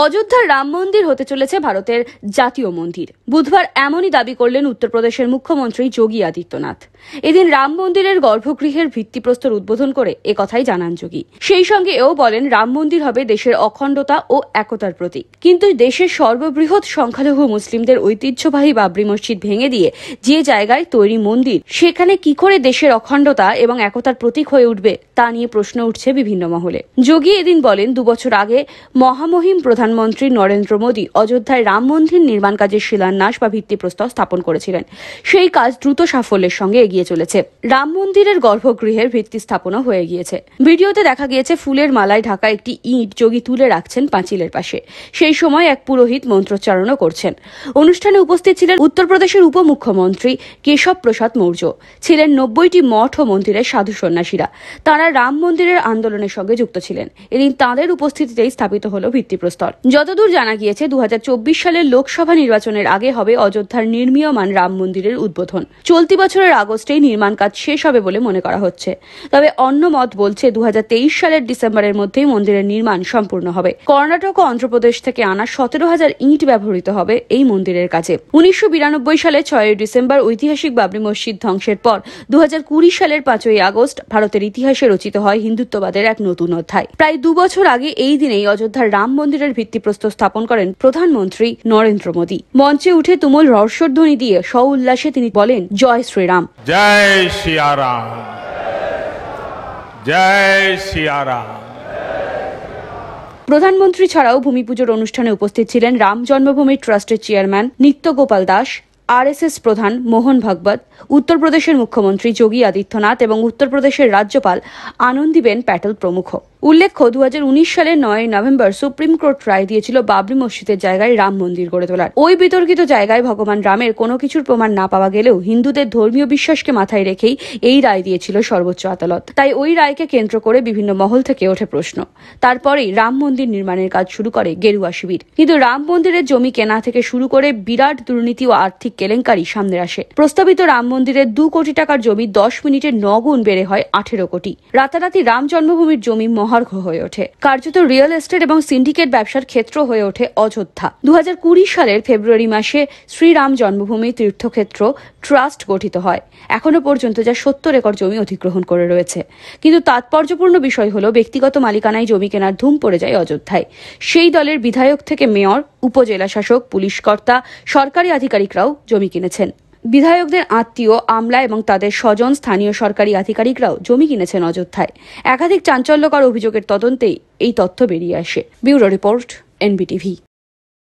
অযোধ্যার রাম মন্দির হতে চলেছে ভারতের জাতীয় মন্দির। বুধবার এমনই দাবি করলেন উত্তরপ্রদেশের মুখ্যমন্ত্রী যোগী আদিত্যনাথ। এদিন রাম মন্দিরের গর্ভগৃহের ভিত্তিপ্রস্তর উদ্বোধন করে একথাই জানান যোগী। সেই সঙ্গে এও বলেন রাম মন্দির হবে দেশের অখণ্ডতা ও একতার প্রতীক। কিন্তু দেশের সর্ববৃহৎ সংখ্যালঘু মুসলিমদের ঐতিহ্যবাহী বাবরি মসজিদ ভেঙে দিয়ে যে জায়গায় তৈরি মন্দির, সেখানে কি করে দেশের অখণ্ডতা এবং একতার প্রতীক হয়ে উঠবে তা নিয়ে প্রশ্ন উঠছে বিভিন্ন মহলে। যোগী এদিন বলেন, 2 বছর আগে মহামহিম প্রধানমন্ত্রী নরেন্দ্র মোদী অযোধ্যায় রাম মন্দির নির্মাণ কাজের শিলান্যাস বা ভিত্তিপ্রস্তর স্থাপন করেছিলেন। সেই কাজ দ্রুত সাফল্যের সঙ্গে এগিয়ে চলেছে। রাম মন্দিরের গর্ভগৃহের ভিত্তি স্থাপনও হয়ে গিয়েছে। ভিডিওতে দেখা গিয়েছে ফুলের মালায় ঢাকা একটি ইট যোগী তুলে রাখছেন পাঁচিলের পাশে। সেই সময় এক পুরোহিত মন্ত্রোচ্চারণও করছেন। অনুষ্ঠানে উপস্থিত ছিলেন উত্তরপ্রদেশের উপমুখ্যমন্ত্রী কেশব প্রসাদ মৌর্য, ছিলেন 90টি মঠ ও মন্দিরের সাধু সন্ন্যাসীরা। তারা রাম মন্দিরের আন্দোলনের সঙ্গে যুক্ত ছিলেন। এদিন তাঁদের উপস্থিতিতেই স্থাপিত হল ভিত্তিপ্রস্তর। যতদূর জানা গিয়েছে, 2024 সালের লোকসভা নির্বাচনের আগে হবে অযোধ্যার নির্মীয়মান রাম মন্দিরের উদ্বোধন। চলতি বছরের আগস্টেই নির্মাণ কাজ শেষ হবে বলে মনে করা হচ্ছে। তবে অন্য মত বলছে 2023 সালের ডিসেম্বরের মধ্যেই মন্দিরের নির্মাণ সম্পূর্ণ হবে। কর্ণাটক ও অন্ধ্রপ্রদেশ থেকে আনা 17,000 ইট ব্যবহৃত হবে এই মন্দিরের কাজে। 1992 সালে 6 ডিসেম্বর ঐতিহাসিক বাবরি মসজিদ ধ্বংসের পর 2020 সালের 5 আগস্ট ভারতের ইতিহাসে রচিত হয় হিন্দুত্ববাদের এক নতুন অধ্যায়। প্রায় 2 বছর আগে এই দিনেই অযোধ্যার রাম মন্দিরের ভিত্তিপ্রস্তর স্থাপন করেন প্রধানমন্ত্রী নরেন্দ্র মোদী। মঞ্চে উঠে তুমুল হর্ষধ্বনি দিয়ে সউল্লাসে তিনি বলেন, জয় শ্রীরাম, জয় সিয়ারাম, জয় সিয়ারাম। প্রধানমন্ত্রী ছাড়াও ভূমি পুজোর অনুষ্ঠানে উপস্থিত ছিলেন রাম জন্মভূমি ট্রাস্টের চেয়ারম্যান নিত্য গোপাল দাস, RSS প্রধান মোহন ভাগবত, উত্তরপ্রদেশের মুখ্যমন্ত্রী যোগী আদিত্যনাথ এবং উত্তরপ্রদেশের রাজ্যপাল আনন্দীবেন প্যাটেল প্রমুখ। উল্লেখ্য, 2019 সালের 9 নভেম্বর সুপ্রিম কোর্ট রায় দিয়েছিল বাবরি মসজিদের জায়গায় রাম মন্দির গড়ে তোলার। ওই বিতর্কিত জায়গায় ভগবান রামের কোনো কিছুর প্রমাণ না পাওয়া গেলেও হিন্দুদের ধর্মীয় বিশ্বাসকে মাথায় রেখেই এই রায় দিয়েছিল সর্বোচ্চ আদালত। তাই ওই রায়কে কেন্দ্র করে বিভিন্ন মহল থেকে ওঠে প্রশ্ন। তারপরেই রাম মন্দির নির্মাণের কাজ শুরু করে গেরুয়া শিবির। কিন্তু রাম মন্দিরের জমি কেনা থেকে শুরু করে বিরাট দুর্নীতি ও আর্থিক কেলেঙ্কারি সামনে আসে। প্রস্তাবিত রাম মন্দিরের 2 কোটি টাকার জমি 10 মিনিটে 9 গুণ বেড়ে হয় 18 কোটি। রাতারাতি রাম জন্মভূমির জমি মহার্ঘ হয়ে ওঠে। কার্যত রিয়েল এস্টেট এবং সিন্ডিকেট ব্যবসার ক্ষেত্র হয়ে ওঠে অযোধ্যা। 2020 সালের ফেব্রুয়ারি মাসে শ্রীরাম জন্মভূমি তীর্থক্ষেত্র ট্রাস্ট গঠিত হয়। এখনো পর্যন্ত যা 70 একর জমি অধিগ্রহণ করে রয়েছে। কিন্তু তাৎপর্যপূর্ণ বিষয় হলো, ব্যক্তিগত মালিকানায় জমি কেনার ধুম পড়ে যায় অযোধ্যায়। সেই দলের বিধায়ক থেকে মেয়র, উপজেলা শাসক, পুলিশ কর্তা, সরকারি আধিকারিকরাও জমি কিনেছেন। বিধায়কদের আত্মীয়, আমলা এবং তাদের স্বজন, স্থানীয় সরকারি আধিকারিকরাও জমি কিনেছেন অযোধ্যায়। একাধিক চাঞ্চল্যকর অভিযোগের তদন্তেই এই তথ্য বেরিয়ে আসে। Bureau report, NBTV।